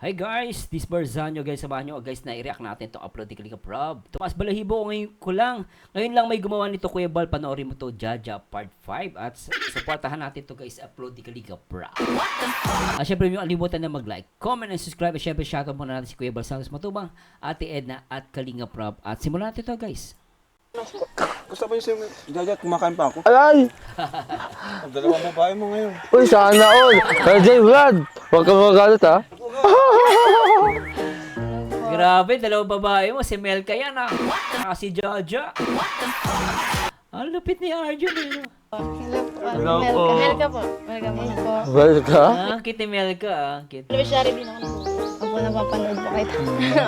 Hi guys, this Barzanyo guys, samahan nyo guys na i-react natin itong upload ni Kalinga Prab. Tumas Balahibo ngayon ko lang. Ngayon lang may gumawa nito Kuya Bal, panoorin mo to Jaja Part 5 at supportahan natin to guys, upload ni Kalinga Prab. At syempre yung alimutan na mag-like, comment and subscribe. At syempre shoutout muna natin si Kuya Bal Santos Matubang, Ate Edna at Kalinga Prab. At simulan natin to guys. Gusto ba yung Jaja, kumakain pa ako? Alay! Ang dalawang babae mo ngayon. Uy, sana all! Jay Vlad! Huwag ka magalit ha? Grabe, dalawang babae mo, si Melka yan ah. Saka si Jaja. Ang lupit ni Arjun eh. Hello po. Melka po. Melka po. Well ka? Ang cute ni Melka ah. Cute. Beneficiary din ako. Opo, napapanood po kayo.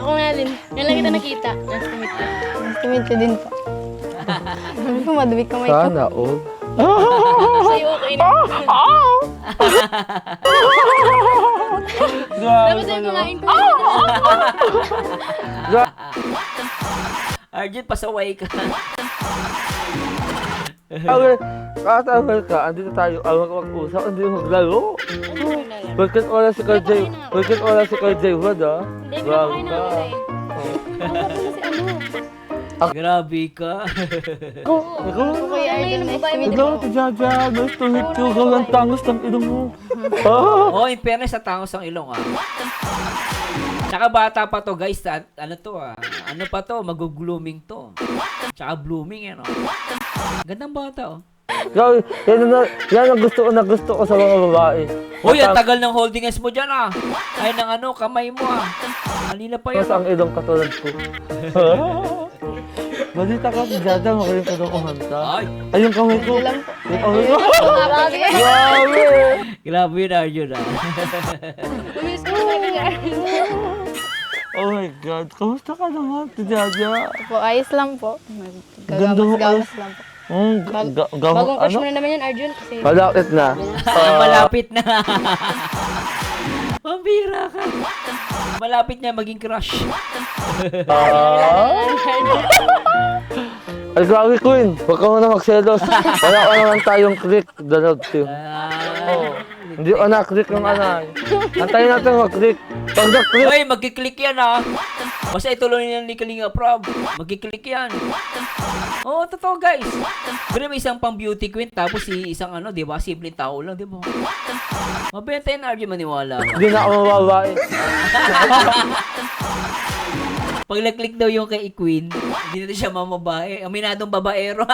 Ako nga din. Yan lang kita nakita. Nice to meet you. Nice to meet you din po. Sabi ko, madumi kamay ko. Sana all. Sa'yo, okay na. Tapos ay kumain ko. Arjun, pasaway ka. Okay, kakatawal ka, andito tayo, awag mag-usap, andito maglaro. Bakit wala si Kay Jay? Bakit wala si Kay Jay Vlad ha? Hindi, pinapakain na ako eh. Ang kapag na si ano. Grabe ka. Ako kuya Arjun, nice to meet Hello, you. si Jaja, nice to meet you. Gawang tangos ng ilong mo. Oh, in fairness, sa tangos ang ilong ah. Tsaka bata pa to guys, ano to ah. Ano pa to, mag-blooming to. Tsaka blooming yan oh. Gandang bata oh. Yan ang gusto ko sa mga babae. Hoy, ang tagal ng holding hands mo dyan ah. Ay, ng ano, kamay mo ah. Kanina pa yan. Mas ang ilong katulad ko. Balita ka si Jaja, magaling ka daw kumanta. Ay, Ay, yung kamay ko. Yung kamay ko. Grabe. Grabe! grabe yun Arjun ah. Miss ko na kay Arjun. Oh my God, kamusta ka naman, si Jaja? Po, ayos lang po. Ganda mo, Gagamas-gamas lang po. Bagong crush mo na naman yan, Arjun. Kasi Malapit na. Malapit na. Pambira ka. Malapit niya maging crush. Ay, grabe, Queen. Huwag ka muna magselos. Wala ka naman tayong click, the love team. Hindi ko na-click yung anay. Antayin natin mag-click. Pag na-click, Hoy, magkiklik yan ah. Basta ituloy niya ni Kalinga Prab. Magkiklik yan. Oo, totoo guys. Pero may isang pang beauty queen tapos isang ano, di ba? Simpleng tao lang, di ba? Mabenta yan, RJ, maniwala ka. hindi na ako mababae. Pag nag-click daw yung kay Queen, hindi na siya mamabae. Aminadong babaero.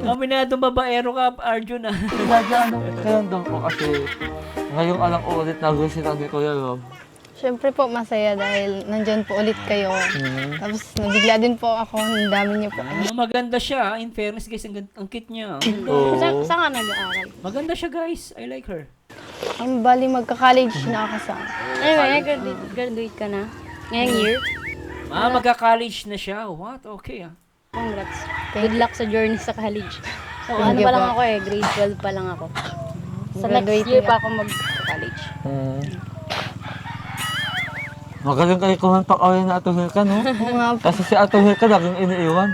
Aminadong babaero ka, Arjun ah. Jaja, ano, kaya daw ko kasi ngayong alang ulit na gusto ni Kuya Rob. Siyempre po masaya dahil nandyan po ulit kayo. Tapos nabigla din po ako, ang dami niyo po. Maganda siya. In fairness guys, ang cute niya. Oo. Saan ka nag-aaral? Maganda siya guys. I like her. Ang bali magka-college na kasama. Anyway, graduate ka na. Ngayong year. Magka-college na siya. What? Okay ah. Congrats. Good luck sa journey sa college. So, Thank ano you pa lang po. ako eh, grade 12 pa lang ako. Sa next Graduating year ka. pa ako mag-college. Magaling kayo kumanta kawin na Ato Hilka, no? Oo nga po. Kasi si Ato Hilka laging iniiwan.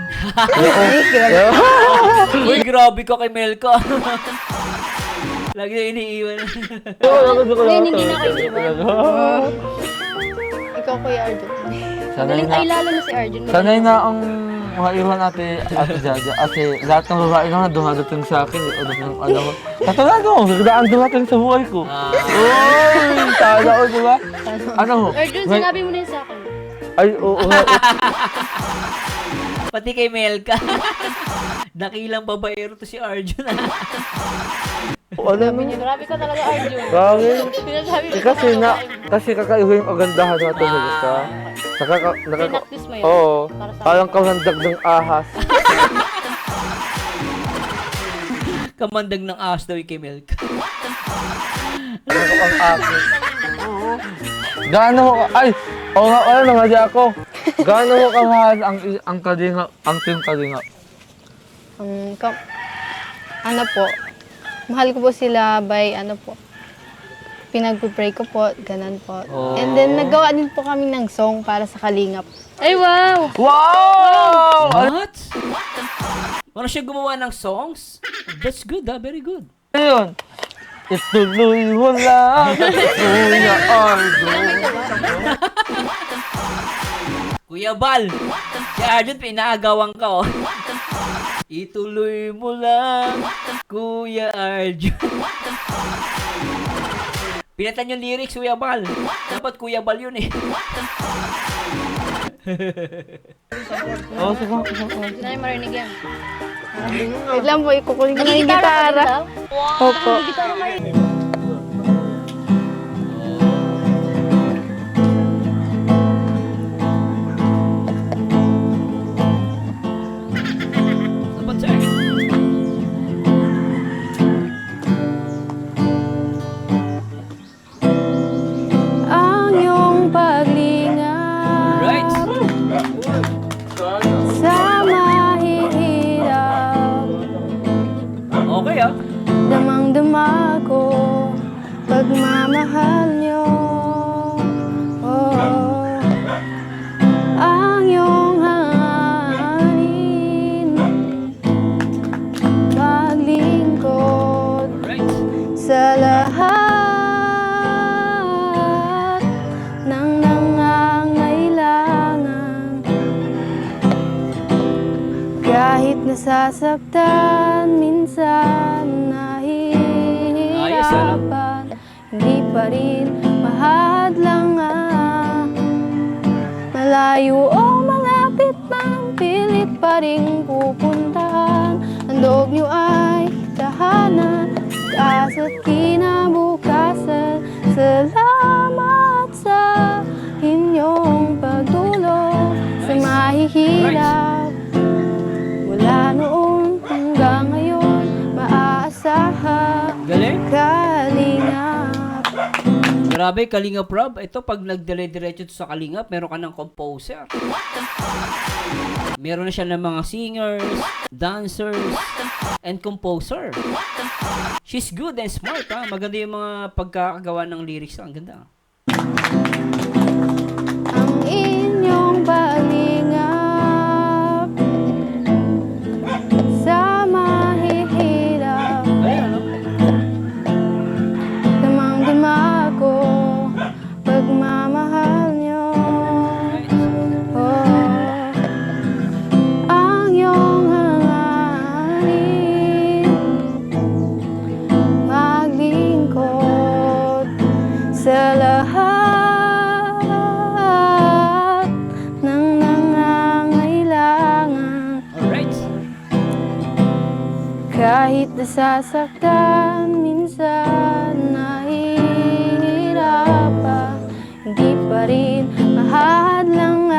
Uy, grabe ka kay Melka. Lagi na iniiwan. Hindi na kayo iwan. Ikaw Kuya Arjun. Sanay Galing ay na, lalo na si Arjun. sanay na ang maiwan Ate Jaja. Kasi lahat ng babae naman dumadating sa akin. Alam mo, katulad mo, biglaan dumating sa buhay ko. Uy, sana o, diba? Ano mo? Arjun, sinabi mo na yun sa akin. Ay, oo nga. Pati kay Melka. Dakilang babaero to si Arjun. Ano mo? Grabe ka talaga Arjun. Grabe. Sinasabi mo Kasi kasi kakaiba yung kagandahan ng Ato Hilka. Pinaktis mo yun. Oo, Para sa parang kamandag ng ahas. Kamandag ng ahas daw yung kay Melka. Ano ang akin? Gaano mo ay, oo nga, wala nangadya ako. Gaano mo kamahal ang kalinga, ang team kalinga? Ano po, mahal ko po sila by ano po, pinagpipray ko po, ganun po. And then naggawa din po kami ng song para sa Kalingap. Ay wow! Wow! What? Ano siya gumawa ng songs? That's good ah, very good. Ano yun? ituloy mo lang, Kuya Arjo. Kuya Bal, si Arjun, pinaagawan ka, oh. Ituloy mo lang, Kuya Arjun. Pinatan yung lyrics, Kuya Bal. Dapat Kuya Bal yun, eh. Oo, sige. Hindi na yung marinig yan. Wait lang po, ikukunin ko na yung gitara. Opo. Dapat, sir. Ang iyong paglinga Right. sa mahihirap, Okay, ah. damang-dama ko pagmamahal niyo. Oh, ang iyong hangin, maglingkod Right. sa lahat ng nangangailangan. Kahit nasasaktan, minsan nahihirapan, hindi pa rin mahadlangan. Malayo o malapit man, pilit pa rin pupuntahan. Ang loob niyo ay tahanan, pag-asa't kinabukasan. Salamat sa inyong pagtulong sa mahihirap. Mula noon hanggang ngayon, maaasahan, Galing. kalingap. Grabe, Kalingap Rob. Ito, pag nagdire-diretso to sa Kalingap, meron ka ng composer. Meron na siya ng mga singers, dancers, and composer. She's good and smart, ha? Maganda yung mga pagkakagawa ng lyrics. Ang ganda. Ang inyong palingap sa mahihirap, Galing, ano? damang-dama ko pagmamahal niyo. Oh, ang iyong hangarin, maglingkod sa lahat ng nangangailangan. Alright. Kahit nasasaktan, minsan nahihirapan, hindi pa rin mahadlangan.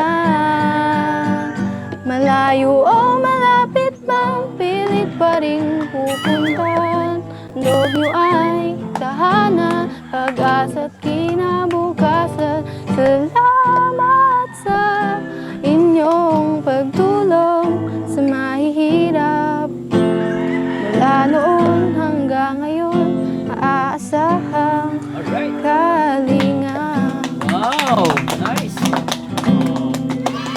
Malayo o malapit man, pilit pa rin pupuntahan. Ang loob niyo ay tahanan, pag-asa't kinabukasan. Salamat sa inyong pagtulong sa mahihirap. Mula noon hanggang ngayon, maaasahan, Alright. kalingap. Wow. Nice.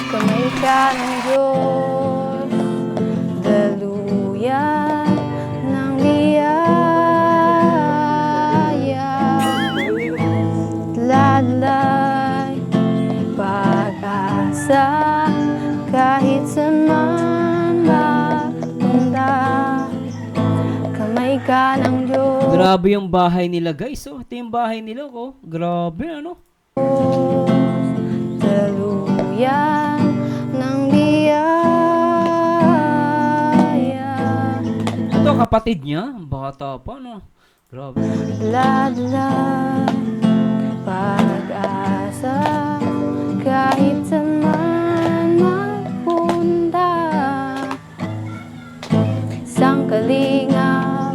Kamay ka ng Diyos, daluyan ng biyaya. Lalay, pag-asa, kahit saan man mapunta. Kamay ka ng Diyos, Grabe yung bahay nila, guys. Oh, ito yung bahay nila, oh. Grabe, ano? daluyan ng biyaya. Ito, kapatid niya. Bata pa, no? Grabe. Ladlad, pag-asa, kahit saan man magpunta. Sang kalingap,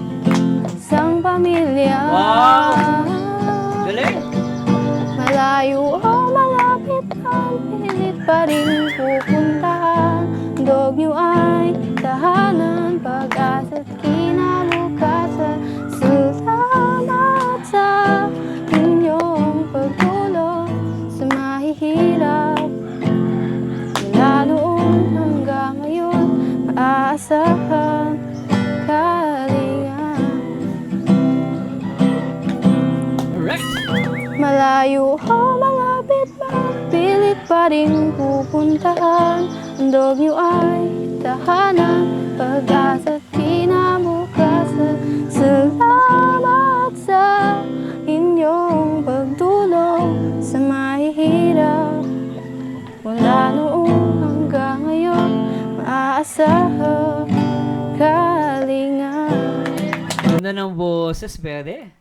sang pamilya. Wow! Galing. Malayo o malapit, ang pilit pa rin pupuntahan. Dog niyo ay tahanan, pag-asa't kinabukasan. Salamat sa inyong pagtulong sa mahihirap. Mula noon hanggang ngayon, maaasahan, kalingap. Malayo o malapit man, pilit pa rin pupuntahan. Handog niyo ay tahanan, pag-asa't kinabukasan. Salamat sa inyong pagtulong sa mahihirap. Mula noon hanggang ngayon, maaasahan Kalingap. Ganda ng boses, pwede.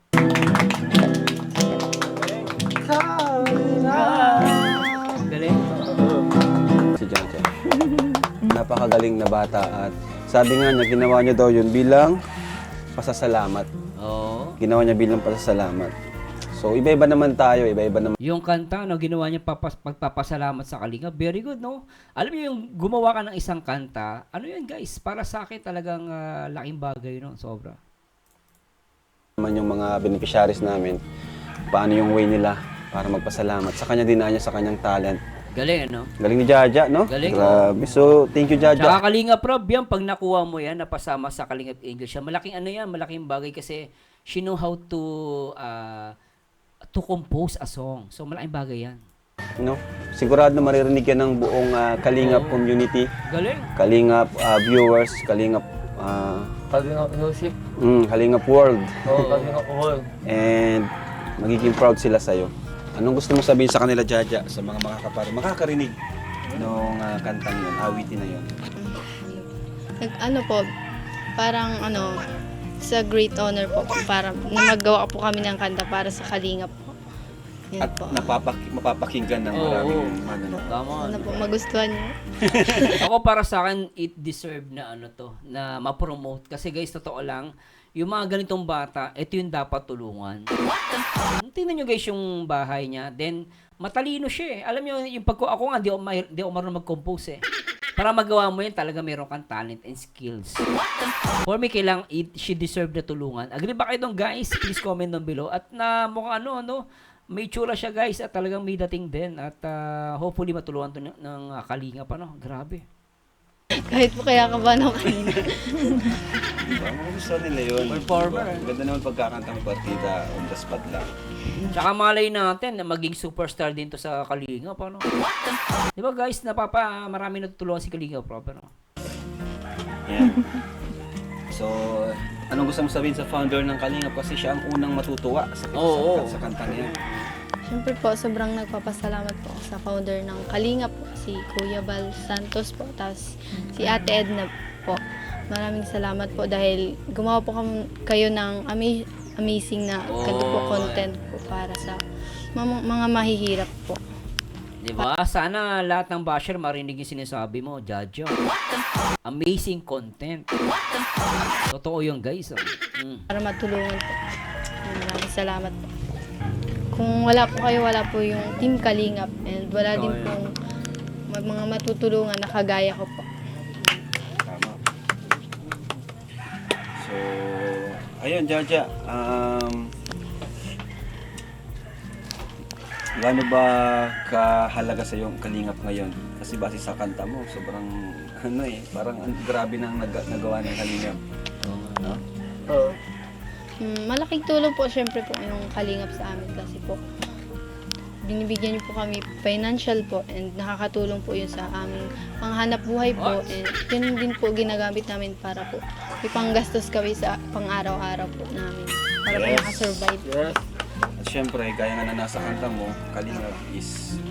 Galing. Si Jaja. Napakagaling na bata at sabi nga niya, ginawa niya daw yun bilang pasasalamat. Oo. Ginawa niya bilang pasasalamat. So, iba-iba naman tayo, iba-iba naman. Yung kanta, no, ginawa niya pagpapasalamat sa Kalinga. Very good, no? Alam niyo yung gumawa ka ng isang kanta, ano yun, guys? Para sa akin talagang laking bagay, no? Sobra. Naman yung mga beneficiaries namin, paano yung way nila para magpasalamat. Sa kanya din niya sa kanyang talent. Galing, no? Galing ni Jaja, no? Galing, Grabe. So, thank you, Jaja. Tsaka Kalinga Prob, yan, pag nakuha mo yan, napasama sa Kalinga English, yan, malaking ano yan, malaking bagay kasi she know how to compose a song. So, malaking bagay yan. No? Sigurado na maririnig yan ng buong Kalingap community, Galing. Kalingap viewers, Kalingap, Kalingap Music. Kalingap world. Oo, Kalingap World. And magiging proud sila sa'yo. Anong gusto mo sabihin sa kanila, Jaja, sa mga makakarinig nung kantang yun, awitin na yun? Ano po, parang ano, sa great honor po, para na magawa po kami ng kanta para sa Kalingap po. Yun At po. mapapakinggan ng Oo. maraming ano. Tama. Ano po, magustuhan niyo. Ako para sa akin, it deserve na ano to, na ma-promote. Kasi guys, totoo lang, yung mga ganitong bata, ito yung dapat tulungan. Tingnan nyo guys yung bahay niya. Then, matalino siya eh. Alam nyo, yung ako nga, di ako marunong mag-compose eh. Para magawa mo yan, talaga meron kang talent and skills. For me, kailangan she deserve na tulungan. Agree ba kayo dong guys? Please comment down below. At na mukhang ano, may tsura siya guys at talagang may dating din. At hopefully matulungan to ng Kalingap ano. Grabe. Kahit po kaya ka ba kanina. Diba? Mga gusto nila yun. Performer. Diba? Ganda naman pagkakantang partida on the spot lang. Tsaka malay natin na maging superstar din to sa Kalingap ano. Di ba guys, marami natutulungan si Kalingap Prob ano. Yan. So, anong gusto mo sabihin sa founder ng Kalingap? Kasi siya ang unang matutuwa sa kantang yan. Siyempre po, sobrang nagpapasalamat po ako sa founder ng Kalingap po, si Kuya Bal Santos po, tapos si Ate Edna po. Maraming salamat po dahil gumawa po kayo ng amazing na ganito po content po para sa mga mahihirap po. Di ba? Sana lahat ng basher marinig yung sinasabi mo, Jaja. Amazing content. Totoo yun, guys. Oh. Para matulungan po. Maraming salamat po. Kung wala po kayo, wala po yung Team Kalingap and wala din pong mga matutulungan na kagaya ko po. Tama. So, ayun, Jaja. Gaano ba kahalaga sa yung Kalingap ngayon? Kasi base sa kanta mo, sobrang parang grabe nang nagawa ng Kalingap. No? Oo. Malaking tulong po syempre po yung Kalingap sa amin kasi po binibigyan niyo po kami financial po and nakakatulong po yun sa aming panghanap buhay po and yun din po ginagamit namin para po ipanggastos kami sa pang-araw-araw po namin para po makasurvive. Yes. At syempre, gaya nga na nasa kanta mo, Kalingap is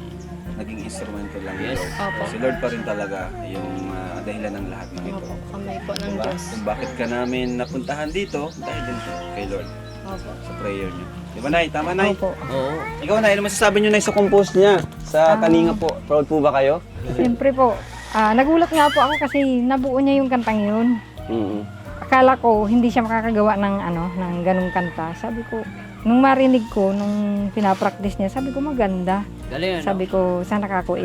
naging instrumento lang Yes. ito. Opo. Si Lord pa rin talaga yung dahilan ng lahat ng ito. Opo, kamay po ng Diba? Diyos. Kung bakit ka namin napuntahan dito, dahil din kay Lord, Opo. sa prayer niyo. Di ba, Nay? Tama, Nay? Opo. Oo. Ikaw, Nay, ano masasabi niyo, Nay, sa compose niya? Sa Kalingap po, proud po ba kayo? Siyempre po, nagulat nga po ako kasi nabuo niya yung kantang yun. Akala ko hindi siya makakagawa ng ng ganung kanta. Sabi ko, nung marinig ko, nung pinapractice niya, sabi ko maganda. Galing, ano? Sabi ko, sana kako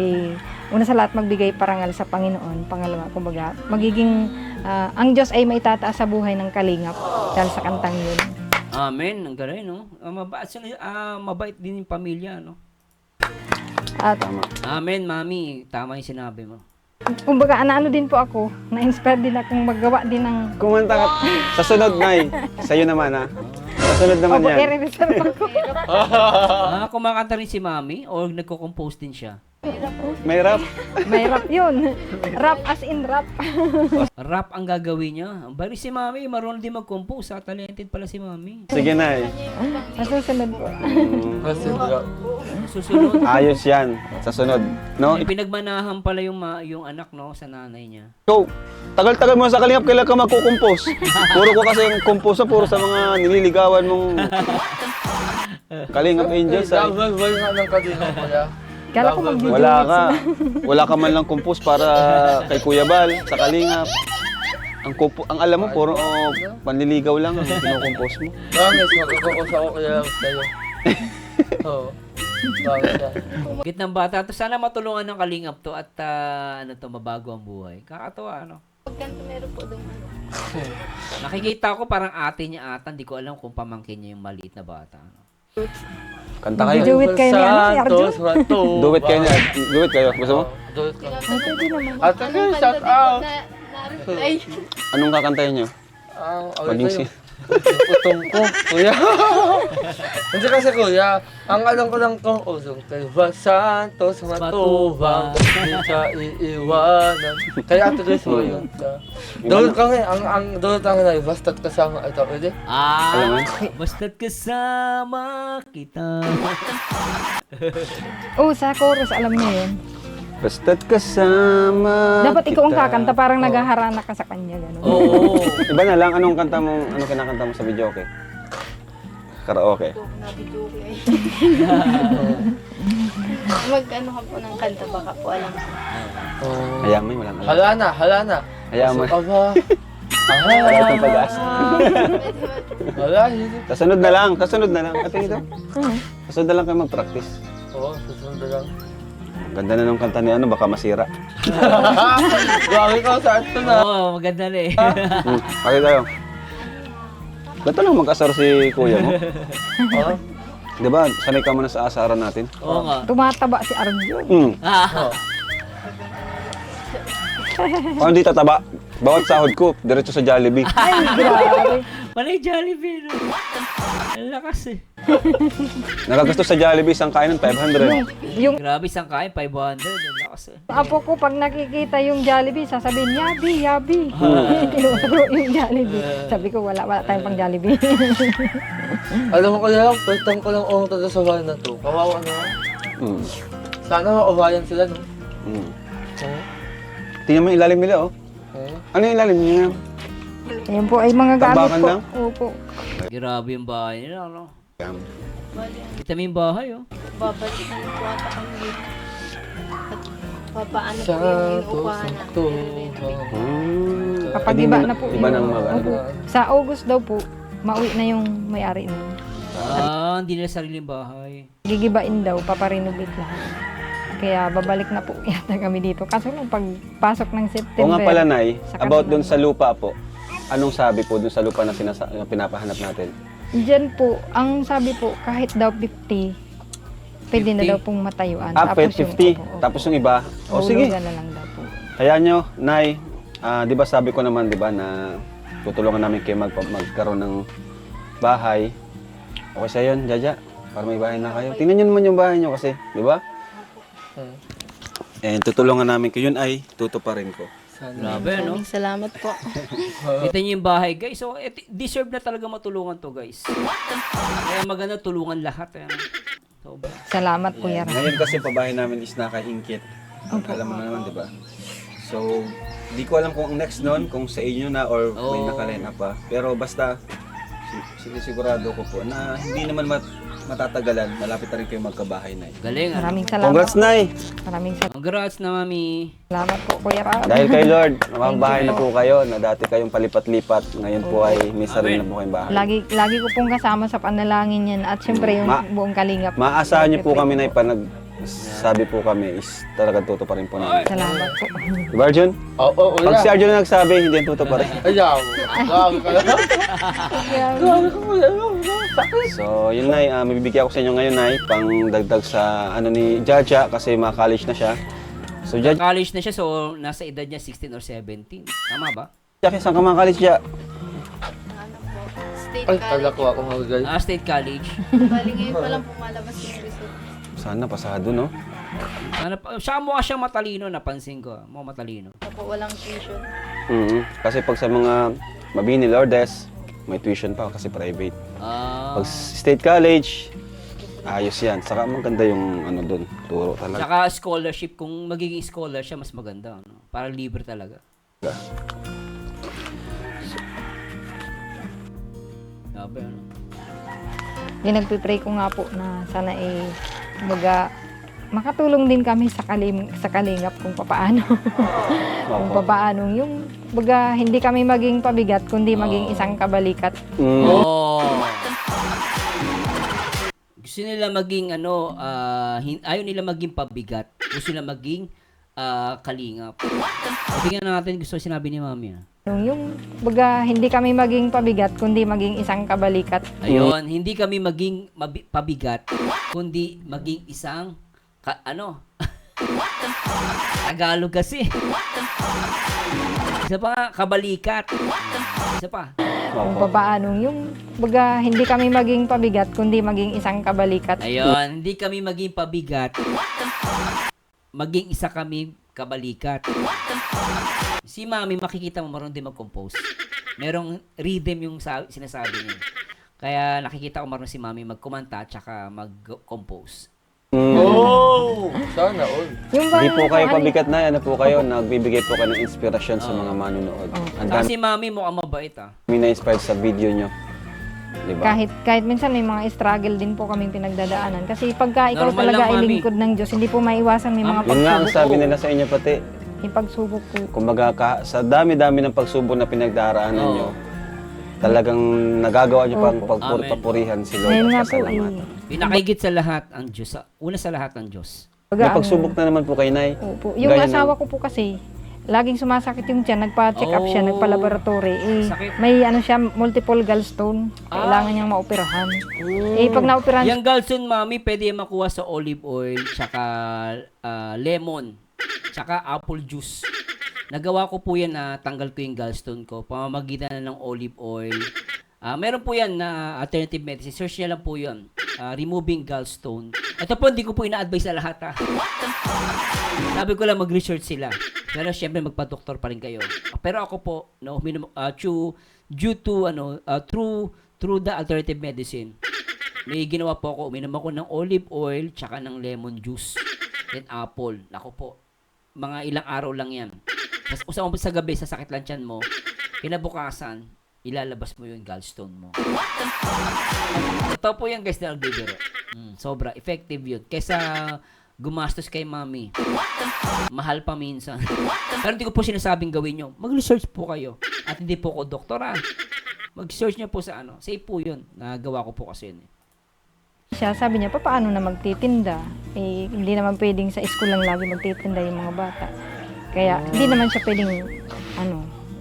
una sa lahat magbigay parangal sa Panginoon. Pangalawa, kumbaga, magiging ang Diyos ay maitataas sa buhay ng Kalingap dahil sa kantang yun. Amen. Ang galing, no? Mabait din yung pamilya, no? At Amen, mami. Tama yung sinabi mo. kumbaga, ano din po ako, na-inspire din akong maggawa din ng Kumanta ka. Sa sunod, Nay. Sa'yo naman, ha? Kasunod naman Opo, yan. i-reserve ako. Kumakanta rin si Mami o nagko-compose din siya? May rap. May rap yun. Rap as in rap. Rap ang gagawin niya. Bari si Mami, marunong din mag-compose. Talented pala si Mami. Sige, Nay. Masusunod po. Kasi bro. Susunod. Ayos yan. Sa sunod. No? Pinagmanahan pala yung anak, no, sa nanay niya. Ikaw, tagal-tagal mo sa kalingap, kailan ka magkukumpos? Puro ko kasi yung compose puro sa mga nililigawan mong Kalingap Angels. Ay. Dapat ba nga ng kadina ko ya? Kala ko mag-duet Wala ka. sila. Wala ka man lang compose para kay Kuya Bal sa kalingap. Ang alam mo, puro panliligaw lang ang kinukompose mo. Promise, magkukusa ko kaya sa'yo. Oo. Promise yan. Git ng bata to, sana matulungan ng kalingap to at mabago ang buhay. Kakatawa, ano? Pagkanto meron po doon. Nakikita ko parang ate niya ata, hindi ko alam kung pamangkin niya yung maliit na bata. Ano? Kanta kayo. Duet kayo ni ano, ni Arjun? Duet kayo na. Duet kayo. Gusto mo? Duet ka. Ay, pwede naman. At again, shout out! Na-reply. Anong kakantahin nyo? Ang Maging si... Utong ko, kuya. Hindi kasi kuya, ang alam ko lang kung usong kayo ba santos matubang, hindi ka iiwanan. Kaya ate guys mo yun. Dawit kami, ang dawit ang na, basta't kasama ito, pwede? Alam mo? Basta't kasama kita. Oh, sa chorus, alam niyo yun. Basta't kasama Dapat ikaw ang kita. kakanta, parang naghaharana ka sa kanya. Ganun. Oo. Iba na lang, anong kanta mo, ano kinakanta mo sa video, okay? Karaoke. Mag-ano ka po ng kanta, baka po alam ko. Hayaan mo, walang alam. Hala na. Hayaan mo. Aba. Wala itong pag-asa. Wala, hindi. Kasunod na lang. Ate ito. Kasunod na lang kayo mag-practice. Oo, susunod na lang. Ganda na ng kanta ni ano, baka masira. Grabe ka sa ito na. Oo, maganda na eh. Pakita tayo. Ba't lang mag-asar si kuya mo? Oo. Di ba, sanay ka muna sa asaran natin? Oo nga. Tumataba si Arjun. Oo. Kung hindi tataba, bawat sahod ko, diretso sa Jollibee. Ay, grabe. Panay Jollibee, no? Ang lakas eh. Nagagastos sa Jollibee, isang kain ng 500. Yung Grabe, isang kain, 500. Ang lakas eh. apo ko, pag nakikita yung Jollibee, sasabihin, Yabi. Tinuturo yung Jollibee. Sabi ko, wala tayong pang Jollibee. Alam mo kaya, first time ko lang umunta sa bahay na to. Kawawa naman. Mm. Sana maubayan sila, no? Mm. Oo. Tingnan mo yung ilalim nila, oh. Oo. Ano yung ilalim niya? Yan po ay mga gamit Tambakan po. lang? Opo. Grabe yung bahay nila, no? Kita mo yung bahay, oh. Babalik na po ata kami dito. At papaano po Sa yung upahan na. to. Kapag iba na po. Iba nang yung- mag Opo. Sa August daw po, mauwi na yung may-ari nun. Hindi nila sariling bahay. Gigibain daw, paparenovate lahat. Kaya babalik na po yata kami dito. Kaso nung pagpasok ng O September. nga pala, Nay, sa about kanila. dun sa lupa po. Anong sabi po dun sa lupa na na pinapahanap natin? Diyan po, ang sabi po, kahit daw 50, pwede na 50? daw pong matayuan. Ah, Tapos 50. opo, Tapos yung iba. O sige. hulugan na lang daw po. Hayaan nyo, Nay, di ba sabi ko naman, di ba, na tutulungan namin kayo magkaroon ng bahay. Okay sa yun, Jaja? Para may bahay na kayo. Tingnan nyo naman yung bahay nyo kasi, di ba? And tutulungan namin kayo. Yun ay tutuparin ko. Grabe, no? Maraming salamat po. Kita niyo yung bahay, guys. So, deserve na talaga matulungan to, guys. Kaya maganda tulungan lahat. Eh. Sobra. Salamat po, Yara. Ngayon kasi pabahay namin is nakahingkit. Alam mo na naman, di ba? So, di ko alam kung ang next nun, kung sa inyo na or may nakaline up pa. Pero basta, sigurado ko po na hindi naman matatagalan, malapit na rin kayo magkabahay na. Galing, ano? Maraming salamat. Congrats, Nay! Maraming Congrats na, mami. salamat po, Kuya Rab. Dahil kay Lord, makabahay na po kayo na dati kayong palipat-lipat. Ngayon po ay may sarili na po kayong bahay. Lagi ko pong kasama sa panalangin yan. At syempre yung buong kalingap. Maasahan niyo po kami na sabi po kami is talagang tutuparin po namin. Salamat po. Diba, Arjun? Oo, Pag si wala. Arjun na nagsabi, hindi yan tutuparin. Ayaw. Grabe ka lang. Grabe ka kuya. So, yun Nay, mabibigyan ko sa inyo ngayon Nay, pang dagdag sa ano ni Jaja kasi mga-college na siya. So, Jaja, College na siya, so nasa edad niya 16 or 17. Tama ba? saan ka mga-college, Ja? Ano po, state Ay, kala ko ako magagay. State College. Bali ngayon pa lang pumalabas yung result. Sana pasado, no? Siya mukha siyang matalino, napansin ko. Mukha matalino. Opo, walang tuition. Kasi pag sa mga Mabini, Lourdes, may tuition pa kasi private. Pag state college, ayos yan. Saka maganda yung ano doon, turo talaga. Saka scholarship, kung magiging scholar siya, mas maganda. No? Parang libre talaga. Sabi, ano? Yung nagpipray ko nga po na sana makatulong din kami sa kalingap kung papaano. Kung papaano. Yung hindi kami maging pabigat, kundi maging isang kabalikat. Oh. Gusto nila maging ayaw nila maging pabigat. Gusto nila maging kalingap. Tingnan natin gusto sinabi ni Mami. Yung hindi kami maging pabigat, kundi maging isang kabalikat. Ayun, hindi kami maging pabigat, kundi maging isang Tagalog kasi. Isa pa nga, kabalikat. Isa pa. Kung papaano. Yung hindi kami maging pabigat, kundi maging isang kabalikat. Ayun, hindi kami maging pabigat. Maging isa kami kabalikat. Si Mami, makikita mo marunong din mag-compose. Merong rhythm yung sinasabi niya. Kaya nakikita ko marunong si Mami magkumanta at saka mag-compose. Oh! Sana all. Hindi po kayo pabigat na, ano po kayo, nagbibigay po kayo ng inspirasyon sa mga manunood. Ang Kasi dami Mami mukhang mabait na-inspired sa video nyo. Diba? Kahit minsan may mga struggle din po kaming pinagdadaanan. Kasi pagka ikaw Normal talaga lang, ay Mami. lingkod ng Diyos, hindi po maiwasan may mga Yun nga ang pagsubok. sabi nila sa inyo pati. Yung pagsubok po. Kumbaga, sa dami-dami ng pagsubok na pinagdaraanan nyo, talagang nagagawa nyo pang Amen. pagpurihan si Lord. Ngayon nga at po, pasalamatan. Pinakahigit sa lahat ang Diyos. Una sa lahat ang Diyos. May pagsubok na naman po kay Nay. Opo. Yung Gaya asawa ko po kasi, laging sumasakit yung tiyan, nagpa-check up siya, Oh. nagpa-laboratory. Sakit. May siya, multiple gallstone. Kailangan niyang maoperahan. Pag naoperahan Yung gallstone, Mami, pwede yung makuha sa olive oil, tsaka lemon, tsaka apple juice. Nagawa ko po yan na tanggal ko yung gallstone ko, pamamagitan na ng olive oil. Meron po yan na alternative medicine. Search niya lang po yun. Removing gallstone. Ito po, hindi ko po ina-advise sa lahat Sabi ko lang mag-research sila. Pero syempre magpa-doktor pa rin kayo. Pero ako po, no, due to through the alternative medicine, may ginawa po ako. Uminom ako ng olive oil tsaka ng lemon juice. Then apple. Nako po. Mga ilang araw lang yan. Tapos sa gabi, sa sakit lang tiyan mo, kinabukasan, ilalabas mo yung gallstone mo. Ito po yan guys na nagbibiro. Sobra. Effective yun. Kesa gumastos kay Mami. Mahal pa minsan. Pero hindi ko po sinasabing gawin nyo. Mag-research po kayo. At hindi po ako doktora. Mag-search nyo po sa safe po yun. Nagawa ko po kasi yun. siya, sabi niya, paano na magtitinda? Hindi naman pwedeng sa school lang lagi magtitinda yung mga bata. Kaya hindi naman siya pwedeng,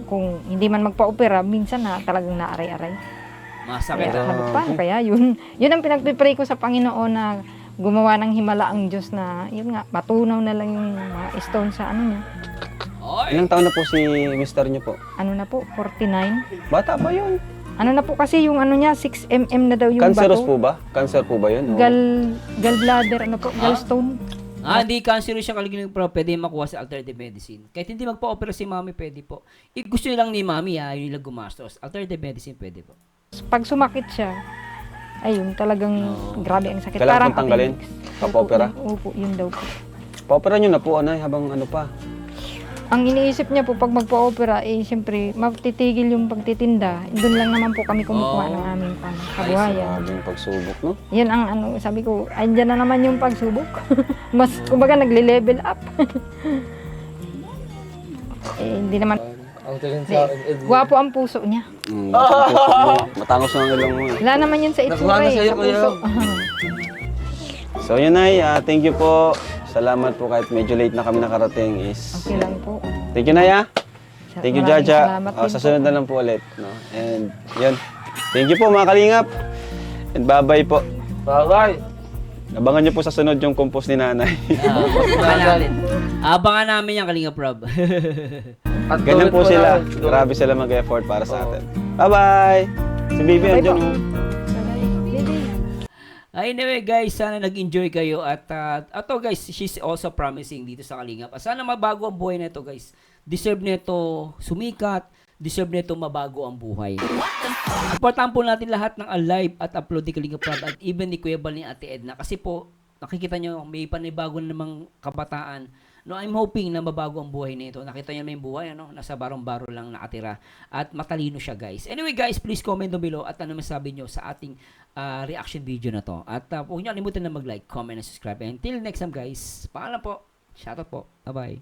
kung hindi man magpa-opera, minsan na talagang naaray-aray. Masakit. Kaya sabi ko, paano kaya yun? Yun ang pinagpipray ko sa Panginoon na gumawa ng himala ang Diyos na, yun nga, matunaw na lang yung mga stone sa niya. Ilang taon na po si mister niyo po? Ano na po, 49. Bata pa yun. Ano na po kasi yung 6 mm na daw yung Cancerous bato. po ba? Cancer po ba yun? Gallbladder, gallstone. Hindi cancerous siya kaligin pero pwede makuha sa alternative medicine. Kahit hindi magpa-opera si Mami, pwede po. Gusto lang ni Mami, yun nila gumastos. Alternative medicine, pwede po. Pag sumakit siya, ayun, talagang grabe ang sakit. Kailangan pong tanggalin? appendix. Papa-opera? Opo, yun daw po. Pa-opera nyo na po, habang pa. Ang iniisip niya po, pag magpa-opera, siyempre, matitigil yung pagtitinda. Doon lang naman po kami kumukuha ng aming kabuhayan. Grabe yung pagsubok, no? Yan ang sabi ko, andyan na naman yung pagsubok. Mas, kumbaga, nagle-level up. Hindi naman, Ang tingin sa akin, guwapo ang puso niya. Matangos na ang ilong mo. Wala naman yun sa itsura Nagmana sa'yo, sa kuya. puso. So yun Nay, thank you po. Salamat po kahit medyo late na kami nakarating is. Okay lang po. Thank you Nay Thank you Maraming Jaja. salamat din Sa po. sunod na lang po ulit. No? And yun. Thank you po mga kalingap. And bye-bye po. Bye-bye! Abangan niyo po sa sunod yung compose ni Nanay. Abangan namin yung Kalinga Prob. At Ganyan tuloy po sila. namin. Grabe sila mag-effort para sa atin. Bye-bye! Si baby Bye andyan po. oh. Baby. Anyway guys, sana nag-enjoy kayo at ato guys, she's also promising dito sa Kalingap. Sana mabago ang buhay nito guys. Deserve nito sumikat, deserve nito mabago ang buhay. Importante po natin lahat ng alive at upload ni Kalingap Rob at even ni Kuya Bal ni Ate Edna kasi po nakikita nyo may panibago na namang kabataan. No, I'm hoping na mabago ang buhay nito. Nakita niyo may buhay, ano? Nasa barong-baro lang nakatira. At matalino siya, guys. Anyway, guys, please comment down below at ano masabi niyo sa ating reaction video na to. At huwag niyo kalimutan na mag-like, comment, and subscribe. Until next time, guys. Paalam po. Shoutout po. Bye-bye.